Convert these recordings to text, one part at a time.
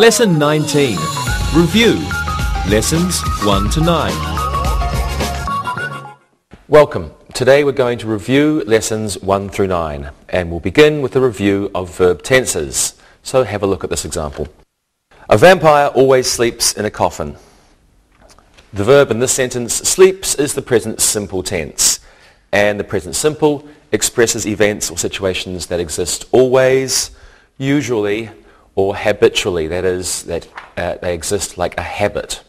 Lesson 19. Review. Lessons 1 to 9. Welcome. Today we're going to review lessons 1 through 9 and we'll begin with a review of verb tenses. So have a look at this example. A vampire always sleeps in a coffin. The verb in this sentence, sleeps, is the present simple tense, and the present simple expresses events or situations that exist always, usually, or habitually, that is, that they exist like a habit.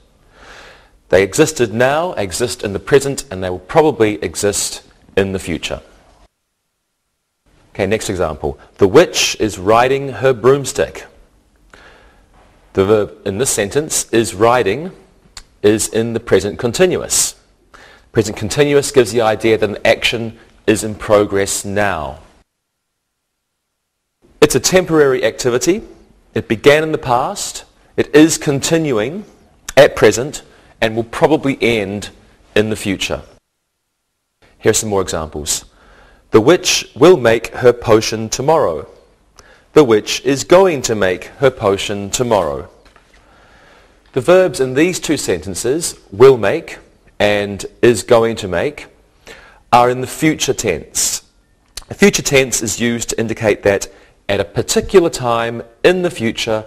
They existed now, exist in the present, and they will probably exist in the future. Okay, next example. The witch is riding her broomstick. The verb in this sentence, is riding, is in the present continuous. Present continuous gives the idea that an action is in progress now. It's a temporary activity. It began in the past, it is continuing at present, and will probably end in the future. Here are some more examples. The witch will make her potion tomorrow. The witch is going to make her potion tomorrow. The verbs in these two sentences, will make and is going to make, are in the future tense. The future tense is used to indicate that at a particular time in the future,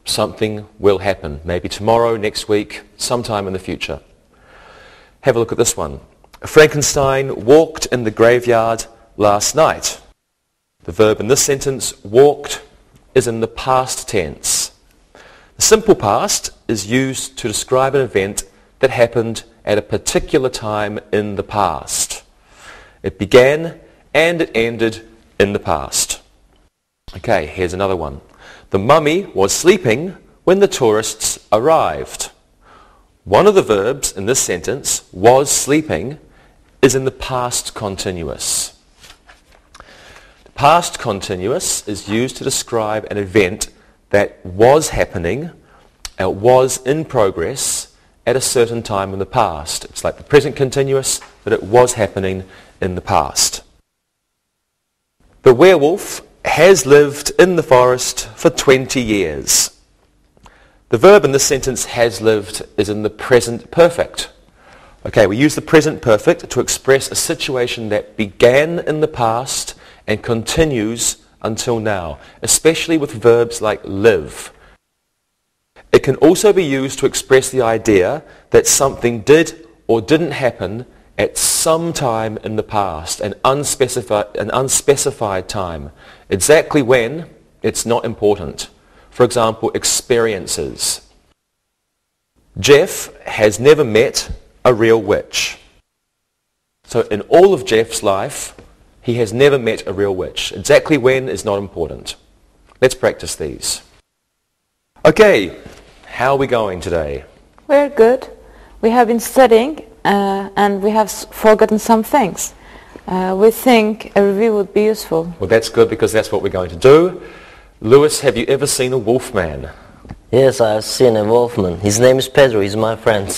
something will happen. Maybe tomorrow, next week, sometime in the future. Have a look at this one. Frankenstein walked in the graveyard last night. The verb in this sentence, walked, is in the past tense. The simple past is used to describe an event that happened at a particular time in the past. It began and it ended in the past. Okay, here's another one. The mummy was sleeping when the tourists arrived. One of the verbs in this sentence, was sleeping, is in the past continuous. The past continuous is used to describe an event that was happening, was in progress at a certain time in the past. It's like the present continuous, but it was happening in the past. The werewolf has lived in the forest for 20 years. The verb in this sentence, has lived, is in the present perfect. Okay, we use the present perfect to express a situation that began in the past and continues until now, especially with verbs like live. It can also be used to express the idea that something did or didn't happen at some time in the past, an unspecified time. Exactly when, it's not important. For example, experiences. Jeff has never met a real witch. So in all of Jeff's life, he has never met a real witch. Exactly when is not important. Let's practice these. Okay, how are we going today? We're good. We have been studying and we have forgotten some things. We think a review would be useful. Well, that's good because that's what we're going to do. Lewis, have you ever seen a wolfman? Yes, I've seen a wolfman. His name is Pedro. He's my friend.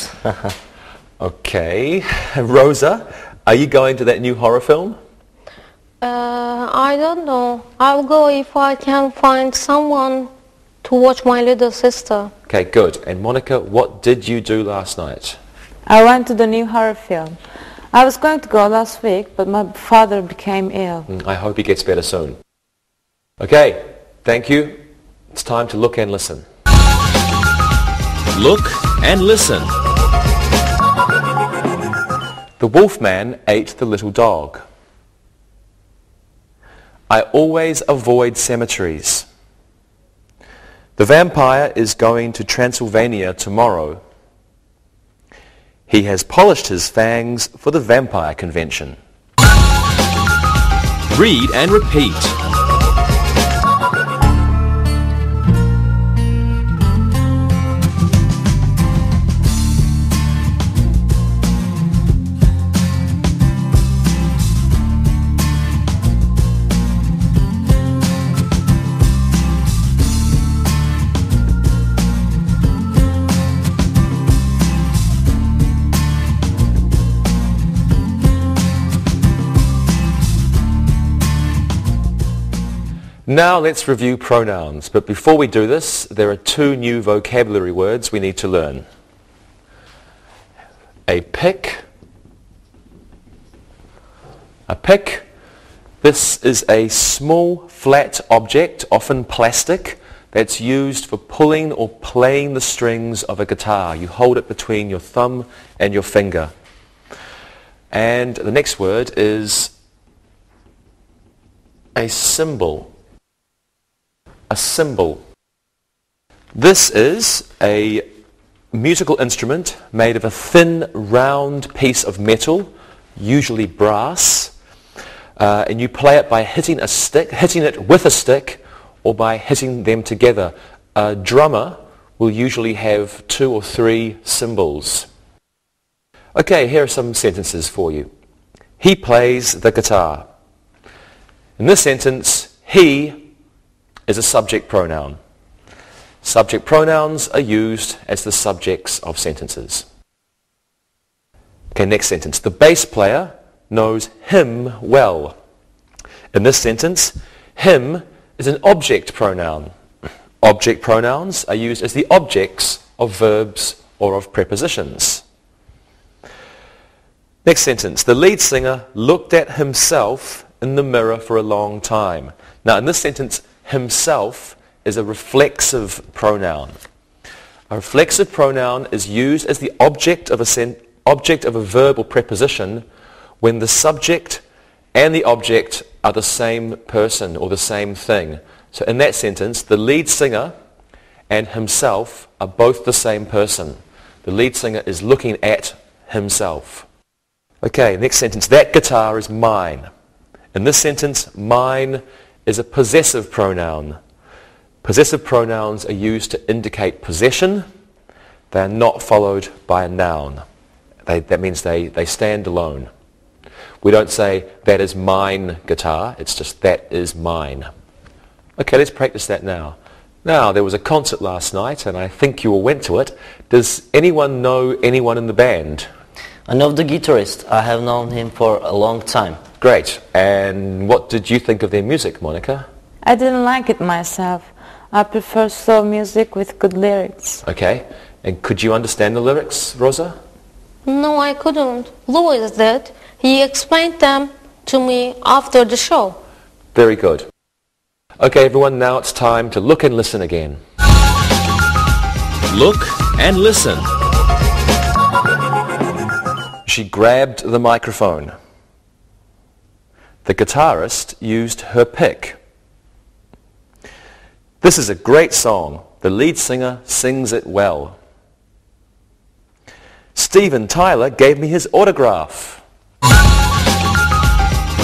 Okay. Rosa, are you going to that new horror film? I don't know. I'll go if I can find someone to watch my little sister. Okay, good. And Monica, what did you do last night? I went to the new horror film. I was going to go last week, but my father became ill. I hope he gets better soon. Okay, thank you. It's time to look and listen. Look and listen. The wolfman ate the little dog. I always avoid cemeteries. The vampire is going to Transylvania tomorrow. He has polished his fangs for the vampire convention. Read and repeat. Now let's review pronouns, but before we do this, there are two new vocabulary words we need to learn. A pick. A pick. This is a small flat object, often plastic, that's used for pulling or playing the strings of a guitar. You hold it between your thumb and your finger. And the next word is a cymbal. A cymbal. This is a musical instrument made of a thin, round piece of metal, usually brass, and you play it by hitting it with a stick, or by hitting them together. A drummer will usually have 2 or 3 cymbals. Okay, here are some sentences for you. He plays the guitar. In this sentence, he is a subject pronoun. Subject pronouns are used as the subjects of sentences. Okay, next sentence. The bass player knows him well. In this sentence, him is an object pronoun. Object pronouns are used as the objects of verbs or of prepositions. Next sentence. The lead singer looked at himself in the mirror for a long time. Now, in this sentence, himself is a reflexive pronoun. A reflexive pronoun is used as the object of a verb or preposition when the subject and the object are the same person or the same thing. So in that sentence, the lead singer and himself are both the same person. The lead singer is looking at himself. Okay, next sentence. That guitar is mine. In this sentence, mine is a possessive pronoun. Possessive pronouns are used to indicate possession. They are not followed by a noun. That means they stand alone. We don't say, that is mine guitar. It's just, that is mine. Okay, let's practice that now. Now, there was a concert last night, and I think you all went to it. Does anyone know anyone in the band? I know the guitarist. I have known him for a long time. Great. And what did you think of their music, Monica? I didn't like it myself. I prefer slow music with good lyrics. Okay. And could you understand the lyrics, Rosa? No, I couldn't. Louis did. He explained them to me after the show. Very good. Okay, everyone, now it's time to look and listen again. Look and listen. She grabbed the microphone. The guitarist used her pick. This is a great song. The lead singer sings it well. Steven Tyler gave me his autograph.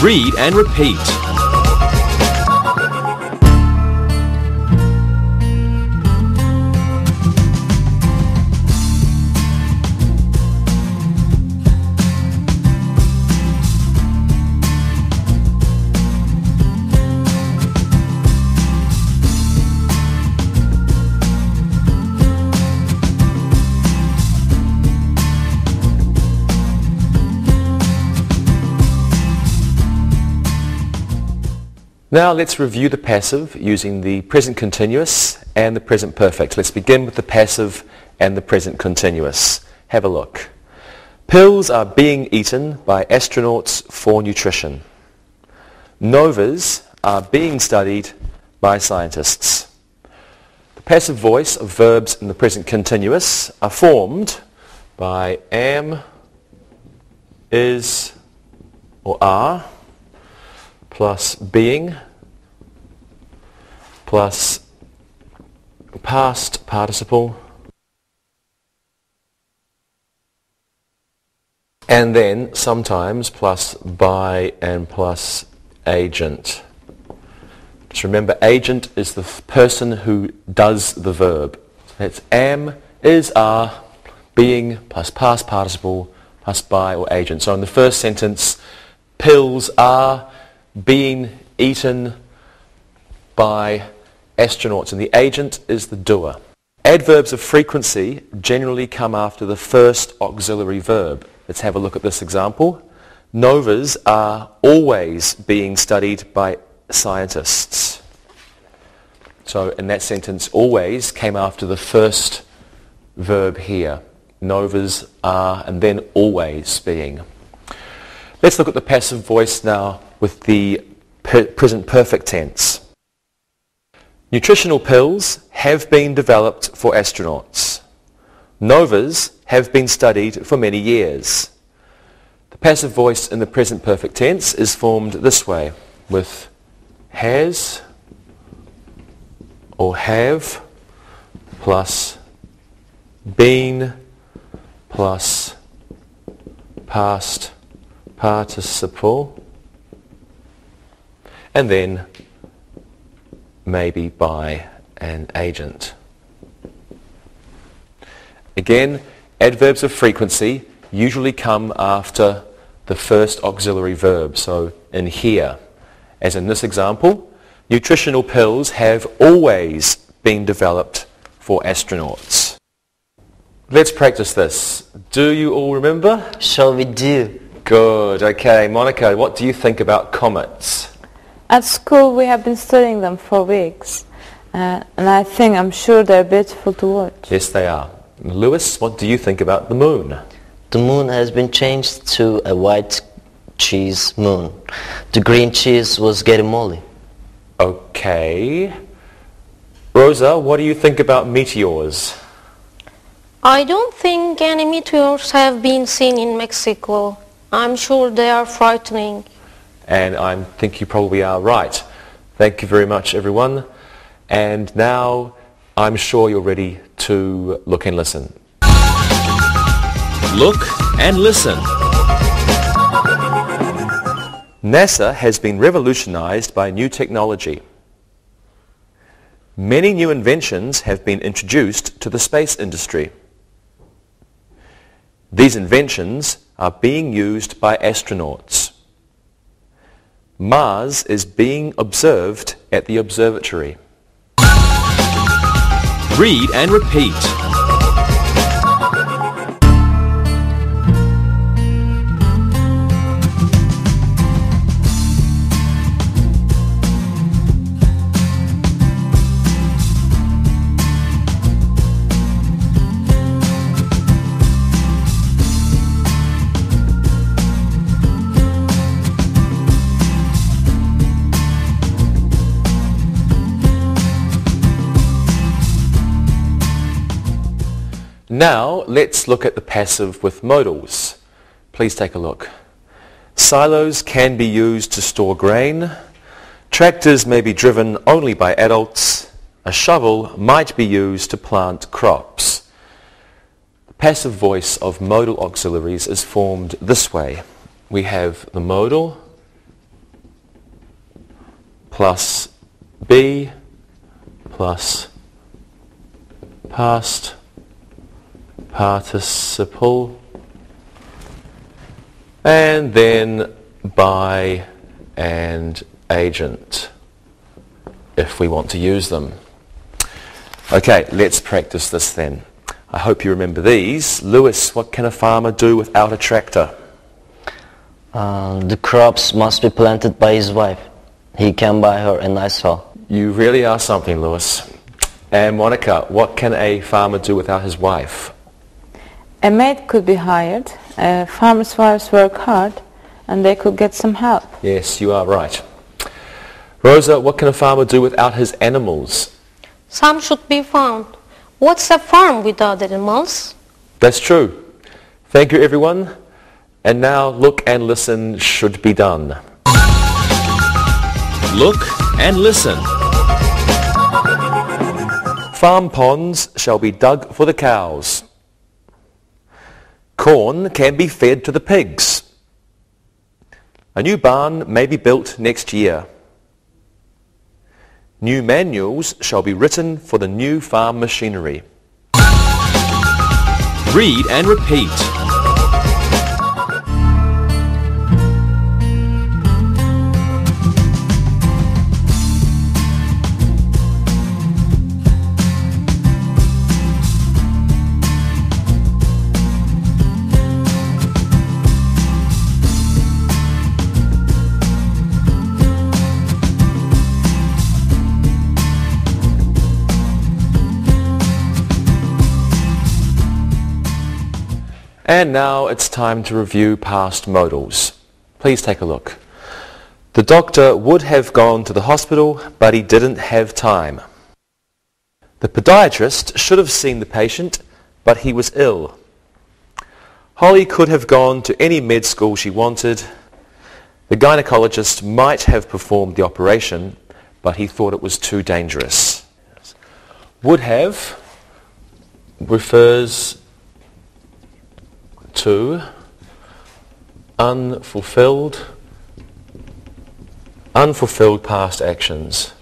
Read and repeat. Now let's review the passive using the present continuous and the present perfect. Let's begin with the passive and the present continuous. Have a look. Pills are being eaten by astronauts for nutrition. Novas are being studied by scientists. The passive voice of verbs in the present continuous are formed by am, is, or are, plus being, plus past participle, and then sometimes plus by and plus agent. Just remember, agent is the person who does the verb. That's am, is, are, being, plus past participle, plus by or agent. So in the first sentence, pills are being eaten by astronauts, and the agent is the doer. Adverbs of frequency generally come after the first auxiliary verb. Let's have a look at this example. Novas are always being studied by scientists. So in that sentence, always came after the first verb here. Novas, are, and then always being. Let's look at the passive voice now with the present perfect tense. Nutritional pills have been developed for astronauts. Novas have been studied for many years. The passive voice in the present perfect tense is formed this way, with has or have plus been plus past participle, and then maybe by an agent. Again, adverbs of frequency usually come after the first auxiliary verb, so in here. As in this example, nutritional pills have always been developed for astronauts. Let's practice this. Do you all remember? Shall we do? Good. Okay, Monica, what do you think about comets? At school we have been studying them for weeks, and I'm sure they're beautiful to watch. Yes, they are. Lewis, what do you think about the moon? The moon has been changed to a white cheese moon. The green cheese was getting molly. Okay. Rosa, what do you think about meteors? I don't think any meteors have been seen in Mexico. I'm sure they are frightening. And I think you probably are right. Thank you very much, everyone. And now I'm sure you're ready to look and listen. Look and listen. NASA has been revolutionized by new technology. Many new inventions have been introduced to the space industry. These inventions are being used by astronauts. Mars is being observed at the observatory. Read and repeat. Now let's look at the passive with modals. Please take a look. Silos can be used to store grain. Tractors may be driven only by adults. A shovel might be used to plant crops. The passive voice of modal auxiliaries is formed this way. We have the modal plus be plus past participle, and then by and agent if we want to use them. Okay, let's practice this then. I hope you remember these. Lewis, what can a farmer do without a tractor? The crops must be planted by his wife. He can buy her a nice hoe. You really are something, Lewis. And Monica, what can a farmer do without his wife? A maid could be hired. Farmers' wives work hard, and they could get some help. Yes, you are right. Rosa, what can a farmer do without his animals? Some should be found. What's a farm without animals? That's true. Thank you, everyone. And now look and listen should be done. Look and listen. Farm ponds shall be dug for the cows. Corn can be fed to the pigs. A new barn may be built next year. New manuals shall be written for the new farm machinery. Read and repeat. And now it's time to review past modals. Please take a look. The doctor would have gone to the hospital, but he didn't have time. The podiatrist should have seen the patient, but he was ill. Holly could have gone to any med school she wanted. The gynecologist might have performed the operation, but he thought it was too dangerous. Would have refers to unfulfilled past actions.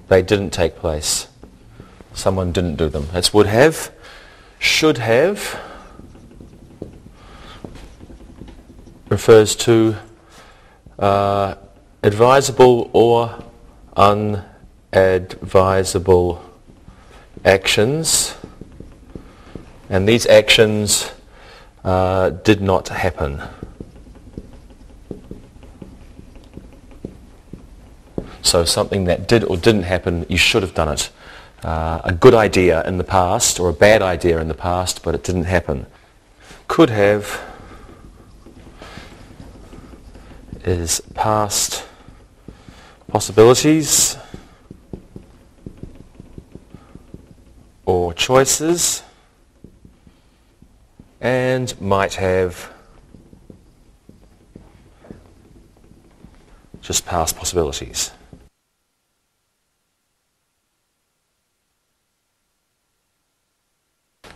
They didn't take place. Someone didn't do them. That's would have. Should have refers to advisable or unadvisable actions, and these actions did not happen. So something that did or didn't happen, you should have done it. A good idea in the past or a bad idea in the past, but it didn't happen. Could have is past possibilities or choices, and might have just past possibilities.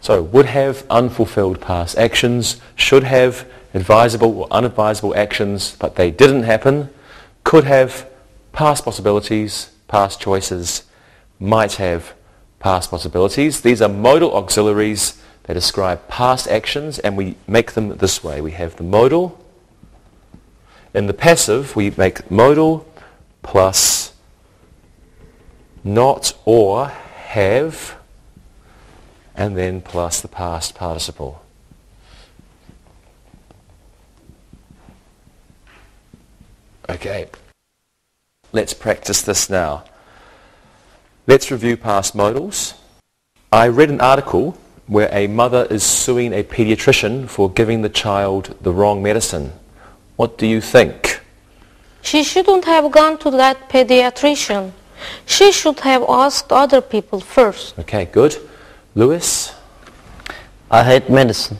So would have unfulfilled past actions, should have advisable or unadvisable actions, but they didn't happen, could have past possibilities, past choices, might have past possibilities. These are modal auxiliaries. They describe past actions, and we make them this way. We have the modal. In the passive, we make modal plus not or have, and then plus the past participle. Okay, let's practice this now. Let's review past modals. I read an article where a mother is suing a pediatrician for giving the child the wrong medicine. What do you think? She shouldn't have gone to that pediatrician. She should have asked other people first. Okay, good. Lewis? I hate medicine.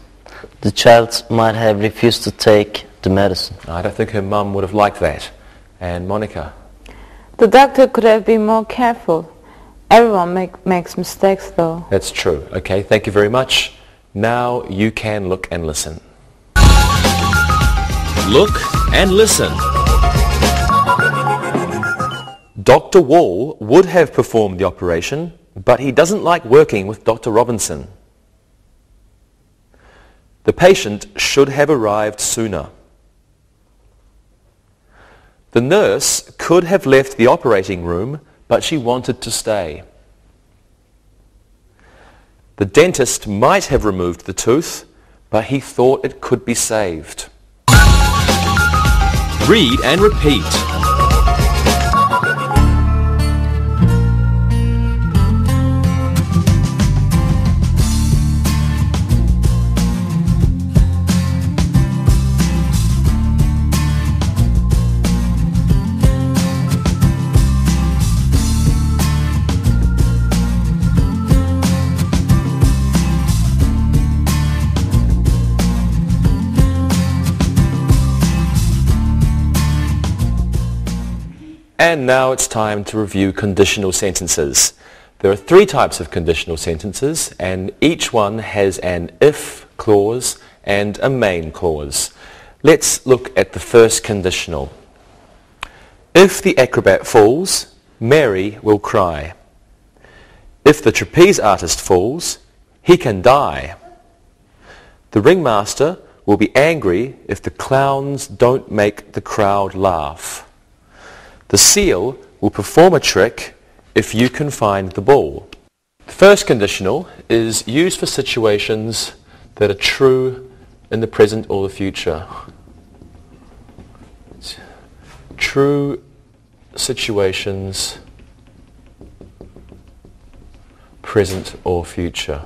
The child might have refused to take the medicine. I don't think her mum would have liked that. And Monica? The doctor could have been more careful. Everyone makes mistakes though. That's true. Okay, thank you very much. Now you can look and listen. Look and listen. Dr. Wall would have performed the operation, but he doesn't like working with Dr. Robinson. The patient should have arrived sooner. The nurse could have left the operating room, but she wanted to stay. The dentist might have removed the tooth, but he thought it could be saved. Read and repeat. And now it's time to review conditional sentences. There are 3 types of conditional sentences, and each one has an if clause and a main clause. Let's look at the first conditional. If the acrobat falls, Mary will cry. If the trapeze artist falls, he can die. The ringmaster will be angry if the clowns don't make the crowd laugh. The seal will perform a trick if you can find the ball. The first conditional is used for situations that are true in the present or the future. True situations, present or future.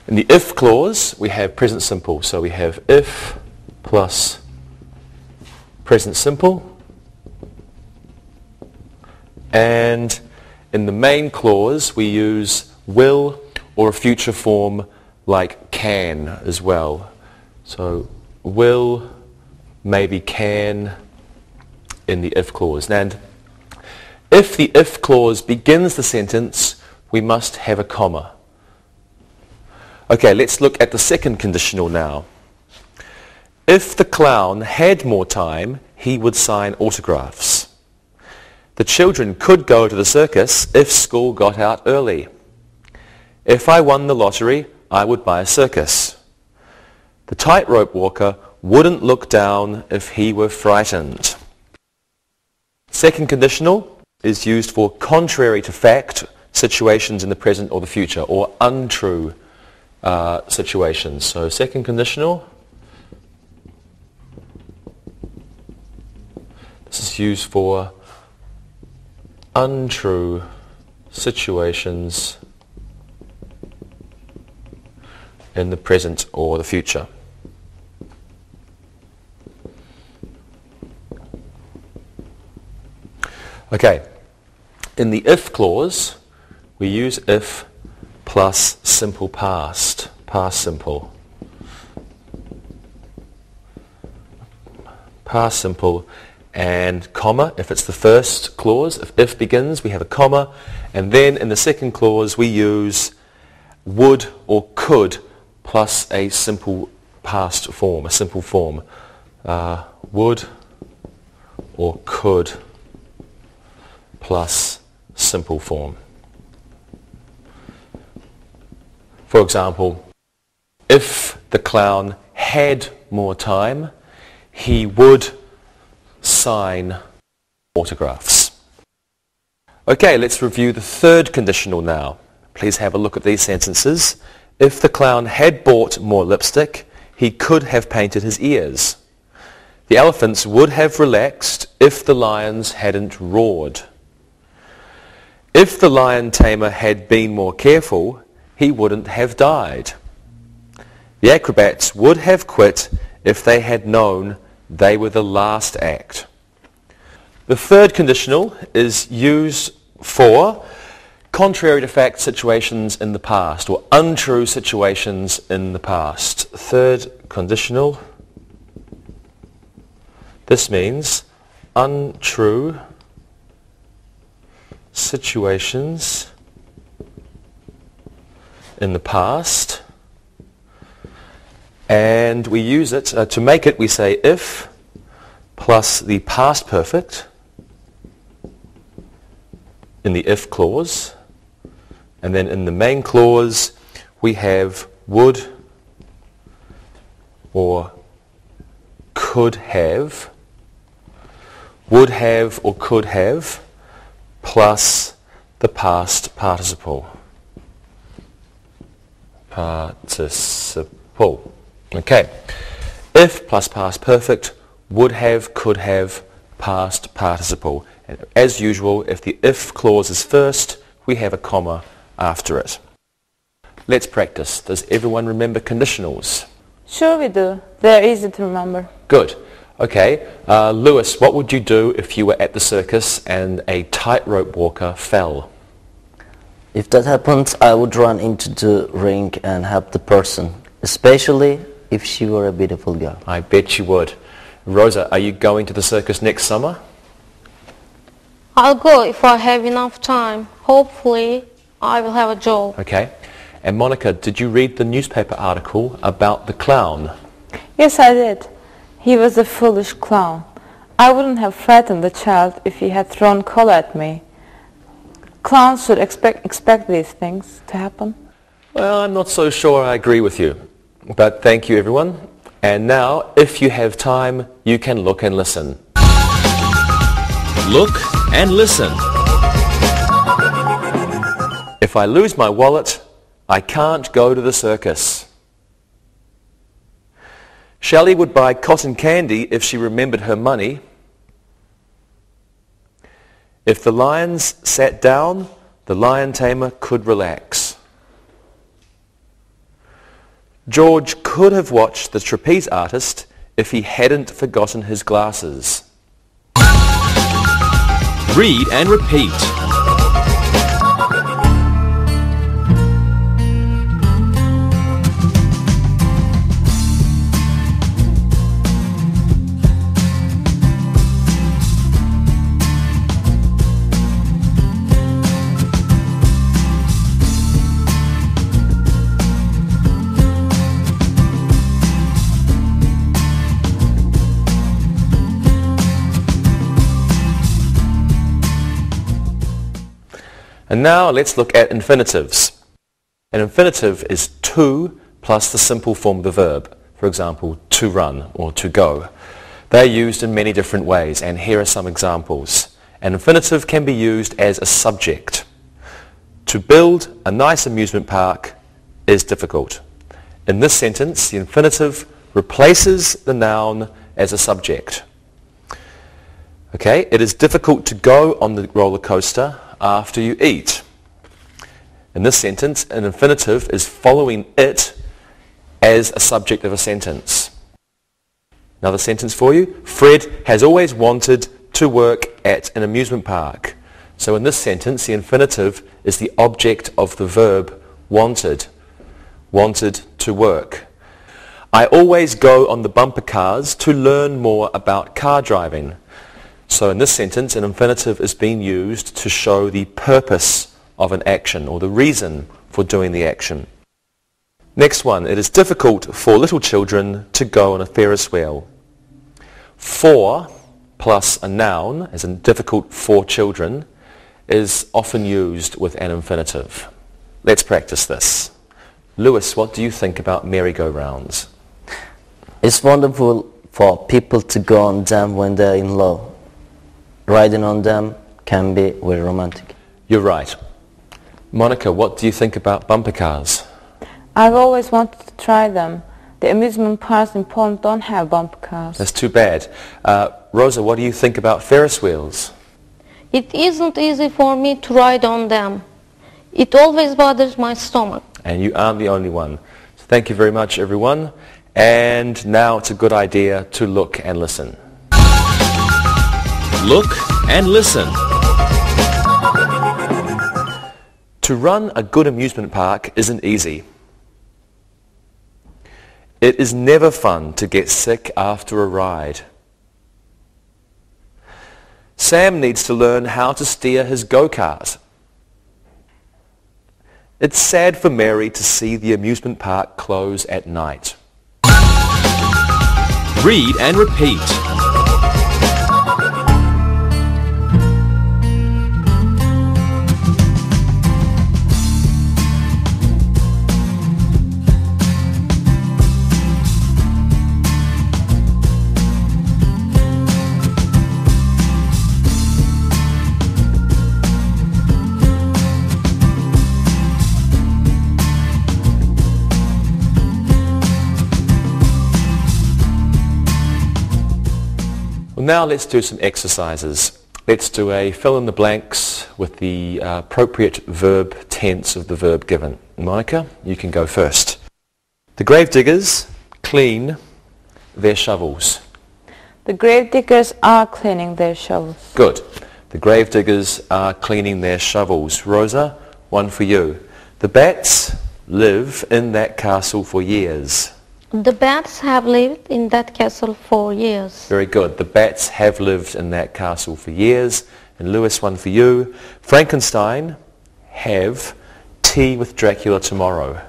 In the if clause, we have present simple. So we have if plus present simple. And in the main clause, we use will or a future form like can as well. So will, maybe can in the if clause. And if the if clause begins the sentence, we must have a comma. Okay, let's look at the second conditional now. If the clown had more time, he would sign autographs. The children could go to the circus if school got out early. If I won the lottery, I would buy a circus. The tightrope walker wouldn't look down if he were frightened. Second conditional is used for contrary to fact situations in the present or the future, or untrue situations. So second conditional, this is used for untrue situations in the present or the future. Okay, in the if clause, we use if plus simple past, past simple. Past simple and comma if it's the first clause. If begins, we have a comma, and then in the second clause we use would or could plus a simple past form, a simple form. Would or could plus simple form. For example, if the clown had more time, he would sign autographs. Okay, let's review the third conditional now. Please have a look at these sentences. If the clown had bought more lipstick, he could have painted his ears. The elephants would have relaxed if the lions hadn't roared. If the lion tamer had been more careful, he wouldn't have died. The acrobats would have quit if they had known they were the last act. The third conditional is used for contrary to fact situations in the past, or untrue situations in the past. Third conditional, this means untrue situations in the past, and we use it to make it, we say if plus the past perfect in the if clause, and then in the main clause we have would or could have or could have plus the past participle. Participle. Okay. If plus past perfect, would have, could have, past participle. And as usual, if the if clause is first, we have a comma after it. Let's practice. Does everyone remember conditionals? Sure we do. They're easy to remember. Good. Okay. Lewis, what would you do if you were at the circus and a tightrope walker fell? If that happened, I would run into the ring and help the person, especially if she were a beautiful girl. I bet you would. Rosa, are you going to the circus next summer? I'll go if I have enough time. Hopefully, I will have a job. Okay. And Monica, did you read the newspaper article about the clown? Yes, I did. He was a foolish clown. I wouldn't have frightened the child if he had thrown coal at me. Clowns should expect these things to happen. Well, I'm not so sure I agree with you. But thank you, everyone. And now, if you have time, you can look and listen. Look and listen. If I lose my wallet, I can't go to the circus. Shelley would buy cotton candy if she remembered her money. If the lions sat down, the lion tamer could relax. George could have watched the trapeze artist if he hadn't forgotten his glasses. Read and repeat. And now let's look at infinitives. An infinitive is to plus the simple form of the verb. For example, to run or to go. They are used in many different ways, and here are some examples. An infinitive can be used as a subject. To build a nice amusement park is difficult. In this sentence, the infinitive replaces the noun as a subject. Okay, it is difficult to go on the roller coaster after you eat. In this sentence, an infinitive is following it as a subject of a sentence. Another sentence for you. Fred has always wanted to work at an amusement park. So in this sentence, the infinitive is the object of the verb wanted. Wanted to work. I always go on the bumper cars to learn more about car driving. So in this sentence, an infinitive is being used to show the purpose of an action or the reason for doing the action. Next one, it is difficult for little children to go on a Ferris wheel. For plus a noun, as in difficult for children, is often used with an infinitive. Let's practice this. Lewis, what do you think about merry-go-rounds? It's wonderful for people to go on them when they're in love. Riding on them can be very romantic. You're right. Monica, what do you think about bumper cars? I've always wanted to try them. The amusement parks in Poland don't have bumper cars. That's too bad. Rosa, what do you think about Ferris wheels? It isn't easy for me to ride on them. It always bothers my stomach. And you aren't the only one. So thank you very much, everyone. And now it's a good idea to look and listen. Look and listen. To run a good amusement park isn't easy. It is never fun to get sick after a ride. Sam needs to learn how to steer his go-kart. It's sad for Mary to see the amusement park close at night. Read and repeat. Now let's do some exercises. Let's do a fill in the blanks with the appropriate verb tense of the verb given. Monica, you can go first. The grave diggers clean their shovels. The grave diggers are cleaning their shovels. Good. The grave diggers are cleaning their shovels. Rosa, one for you. The bats live in that castle for years. The bats have lived in that castle for years. Very good. The bats have lived in that castle for years. And Lewis, one for you. Frankenstein have tea with Dracula tomorrow.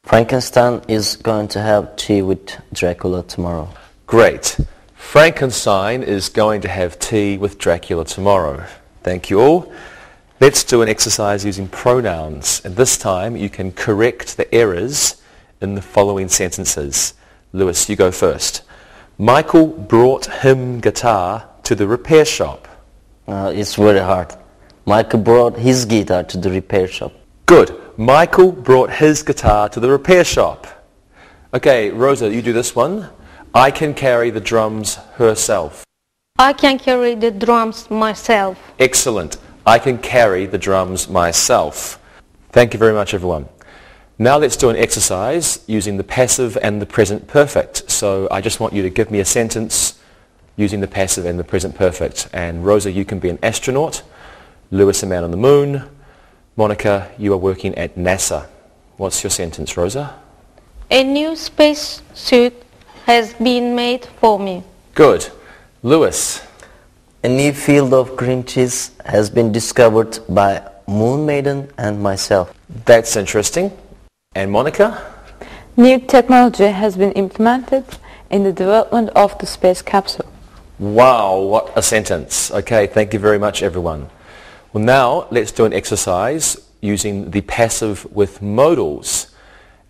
Frankenstein is going to have tea with Dracula tomorrow. Great. Frankenstein is going to have tea with Dracula tomorrow. Thank you all. Let's do an exercise using pronouns. And this time you can correct the errors in the following sentences. Lewis, you go first. Michael brought him guitar to the repair shop. It's very hard. Michael brought his guitar to the repair shop. Good. Michael brought his guitar to the repair shop. Okay, Rosa, you do this one. I can carry the drums herself. I can carry the drums myself. Excellent. I can carry the drums myself. Thank you very much, everyone. Now let's do an exercise using the passive and the present perfect. So I just want you to give me a sentence using the passive and the present perfect. And Rosa, you can be an astronaut. Lewis, a man on the moon. Monica, you are working at NASA. What's your sentence, Rosa? A new space suit has been made for me. Good. Lewis? A new field of green cheese has been discovered by Moon Maiden and myself. That's interesting. And Monica? New technology has been implemented in the development of the space capsule. Wow, what a sentence. Okay, thank you very much, everyone. Well, now let's do an exercise using the passive with modals.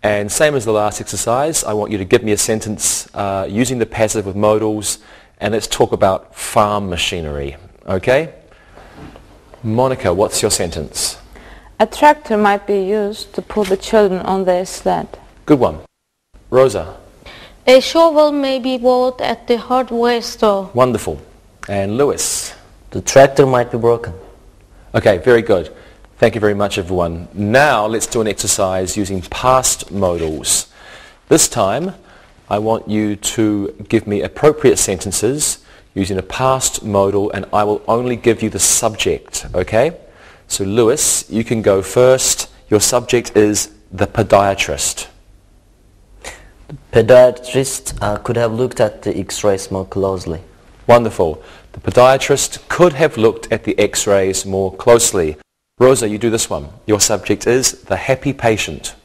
And same as the last exercise, I want you to give me a sentence using the passive with modals, and let's talk about farm machinery. Okay? Monica, what's your sentence? A tractor might be used to pull the children on their sled. Good one. Rosa? A shovel may be bought at the hardware store. Wonderful. And Lewis? The tractor might be broken. Okay, very good. Thank you very much, everyone. Now let's do an exercise using past modals. This time, I want you to give me appropriate sentences using a past modal, and I will only give you the subject, okay? So Lewis, you can go first. Your subject is the podiatrist. The podiatrist could have looked at the X-rays more closely. Wonderful. The podiatrist could have looked at the X-rays more closely. Rosa, you do this one. Your subject is the happy patient.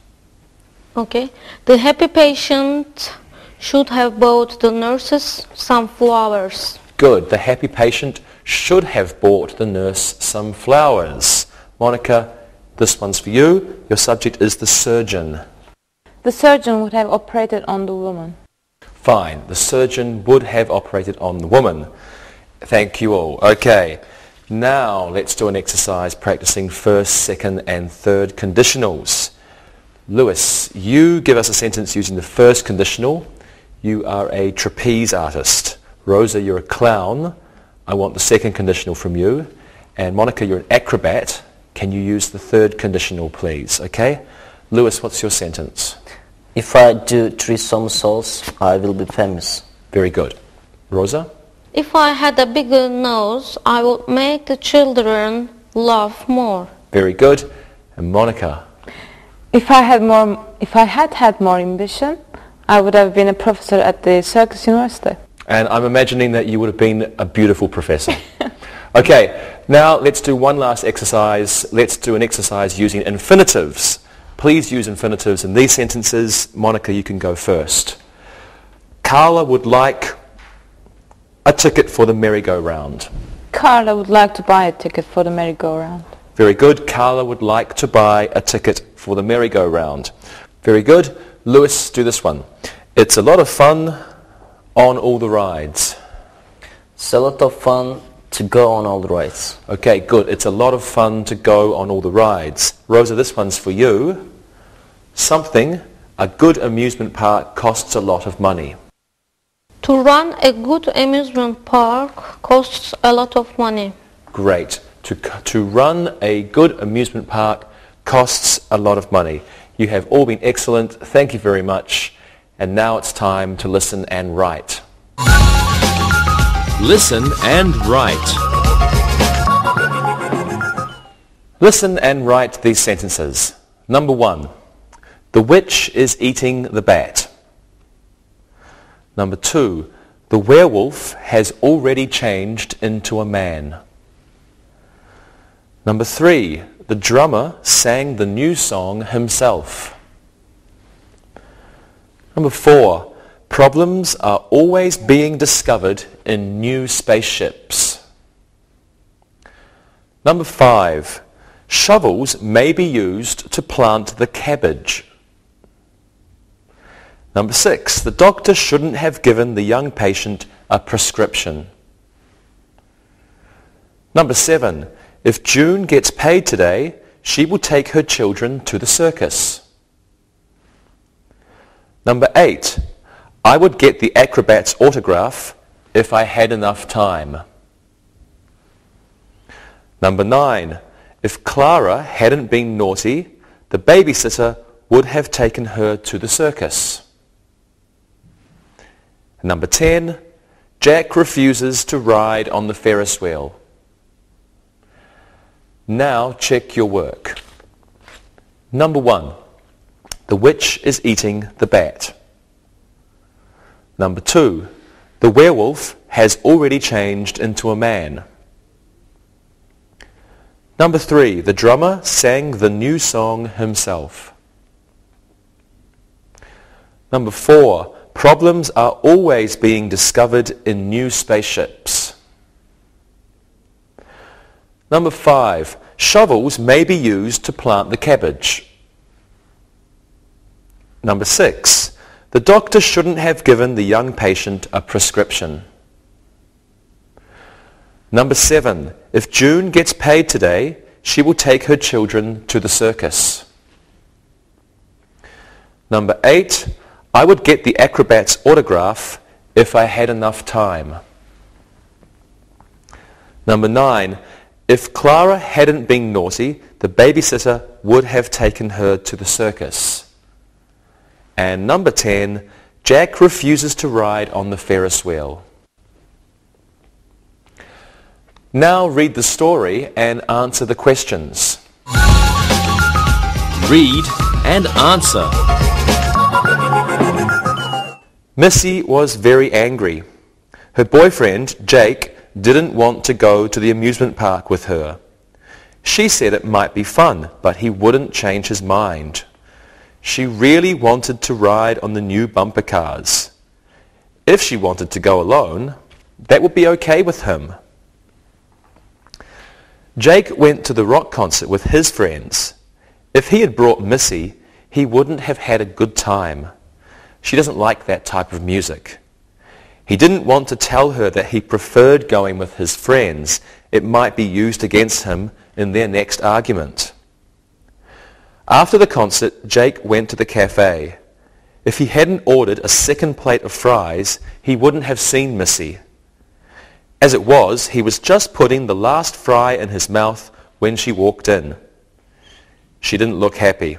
Okay. The happy patient should have bought the nurses some flowers. Good. The happy patient should have bought the nurse some flowers. Monica, this one's for you. Your subject is the surgeon. The surgeon would have operated on the woman. Fine. The surgeon would have operated on the woman. Thank you all. Okay. Now let's do an exercise practicing first, second and third conditionals. Lewis, you give us a sentence using the first conditional. You are a trapeze artist. Rosa, you're a clown. I want the second conditional from you. And Monica, you're an acrobat. Can you use the third conditional, please? Okay? Lewis, what's your sentence? If I do 3 somersaults, I will be famous. Very good. Rosa? If I had a bigger nose, I would make the children laugh more. Very good. And Monica? If I had had more ambition, I would have been a professor at the Circus University. And I'm imagining that you would have been a beautiful professor. Okay, now let's do one last exercise. Let's do an exercise using infinitives. Please use infinitives in these sentences. Monica, you can go first. Carla would like a ticket for the merry-go-round. Carla would like to buy a ticket for the merry-go-round. Very good. Carla would like to buy a ticket for the merry-go-round. Very good. Lewis, do this one. It's a lot of fun on all the rides. It's a lot of fun to go on all the rides. Okay, good. It's a lot of fun to go on all the rides. Rosa, this one's for you. Something, a good amusement park costs a lot of money. To run a good amusement park costs a lot of money. Great. To run a good amusement park costs a lot of money. You have all been excellent. Thank you very much. And now it's time to listen and write. Listen and write. Listen and write these sentences. Number 1. The witch is eating the bat. Number 2. The werewolf has already changed into a man. Number 3. The drummer sang the new song himself. Number 4. Problems are always being discovered in new spaceships. Number 5. Shovels may be used to plant the cabbage. Number 6. The doctor shouldn't have given the young patient a prescription. Number 7. If June gets paid today, she will take her children to the circus. Number 8. I would get the acrobat's autograph if I had enough time. Number 9. If Clara hadn't been naughty, the babysitter would have taken her to the circus. Number 10, Jack refuses to ride on the Ferris wheel. Now check your work. Number 1, the witch is eating the bat. Number 2, the werewolf has already changed into a man. Number 3, the drummer sang the new song himself. Number 4, problems are always being discovered in new spaceships. Number 5, shovels may be used to plant the cabbage. Number 6, the doctor shouldn't have given the young patient a prescription. Number 7, if June gets paid today, she will take her children to the circus. Number 8, I would get the acrobat's autograph if I had enough time. Number 9, if Clara hadn't been naughty, the babysitter would have taken her to the circus. And number 10, Jack refuses to ride on the Ferris wheel. Now read the story and answer the questions. Read and answer. Missy was very angry. Her boyfriend, Jake, didn't want to go to the amusement park with her. She said it might be fun, but he wouldn't change his mind. She really wanted to ride on the new bumper cars. If she wanted to go alone, that would be okay with him. Jake went to the rock concert with his friends. If he had brought Missy, he wouldn't have had a good time. She doesn't like that type of music. He didn't want to tell her that he preferred going with his friends. It might be used against him in their next argument. After the concert, Jake went to the cafe. If he hadn't ordered a second plate of fries, he wouldn't have seen Missy. As it was, he was just putting the last fry in his mouth when she walked in. She didn't look happy.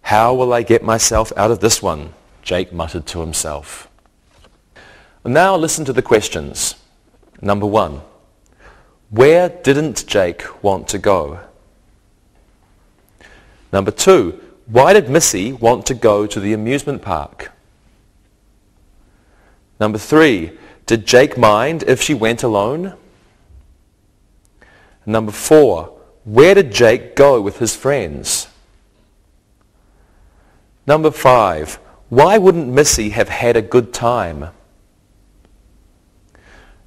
"How will I get myself out of this one?" Jake muttered to himself. Now listen to the questions. Number 1, where didn't Jake want to go? Number 2, why did Missy want to go to the amusement park? Number 3, did Jake mind if she went alone? Number 4, where did Jake go with his friends? Number 5, why wouldn't Missy have had a good time?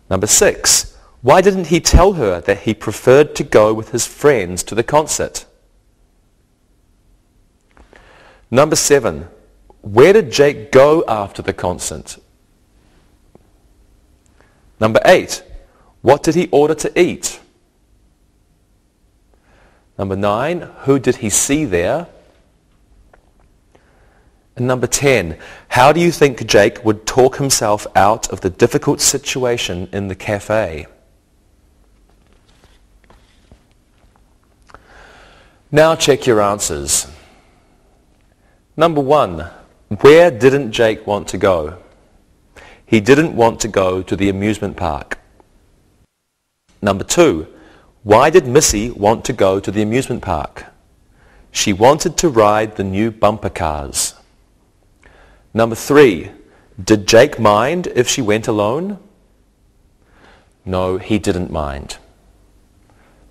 Number 6, why didn't he tell her that he preferred to go with his friends to the concert? Number 7, where did Jake go after the concert? Number 8, what did he order to eat? Number 9, who did he see there? And number 10, how do you think Jake would talk himself out of the difficult situation in the cafe? Now check your answers. Number 1, where didn't Jake want to go? He didn't want to go to the amusement park. Number 2, why did Missy want to go to the amusement park? She wanted to ride the new bumper cars. Number 3, did Jake mind if she went alone? No, he didn't mind.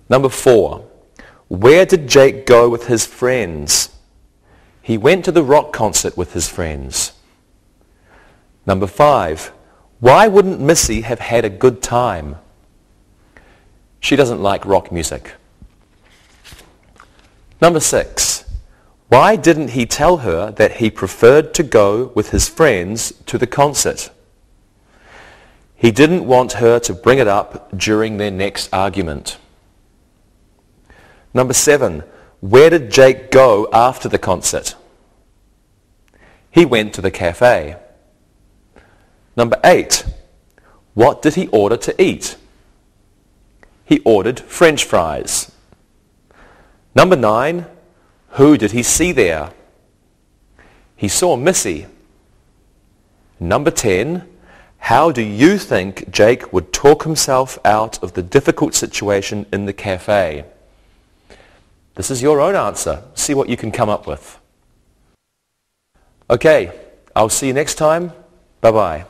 Number 4, where did Jake go with his friends? He went to the rock concert with his friends. Number 5, why wouldn't Missy have had a good time? She doesn't like rock music. Number 6, why didn't he tell her that he preferred to go with his friends to the concert? He didn't want her to bring it up during their next argument. Number 7, where did Jake go after the concert? He went to the cafe. Number 8, what did he order to eat? He ordered French fries. Number 9, who did he see there? He saw Missy. Number 10, how do you think Jake would talk himself out of the difficult situation in the cafe? This is your own answer. See what you can come up with. Okay, I'll see you next time. Bye-bye.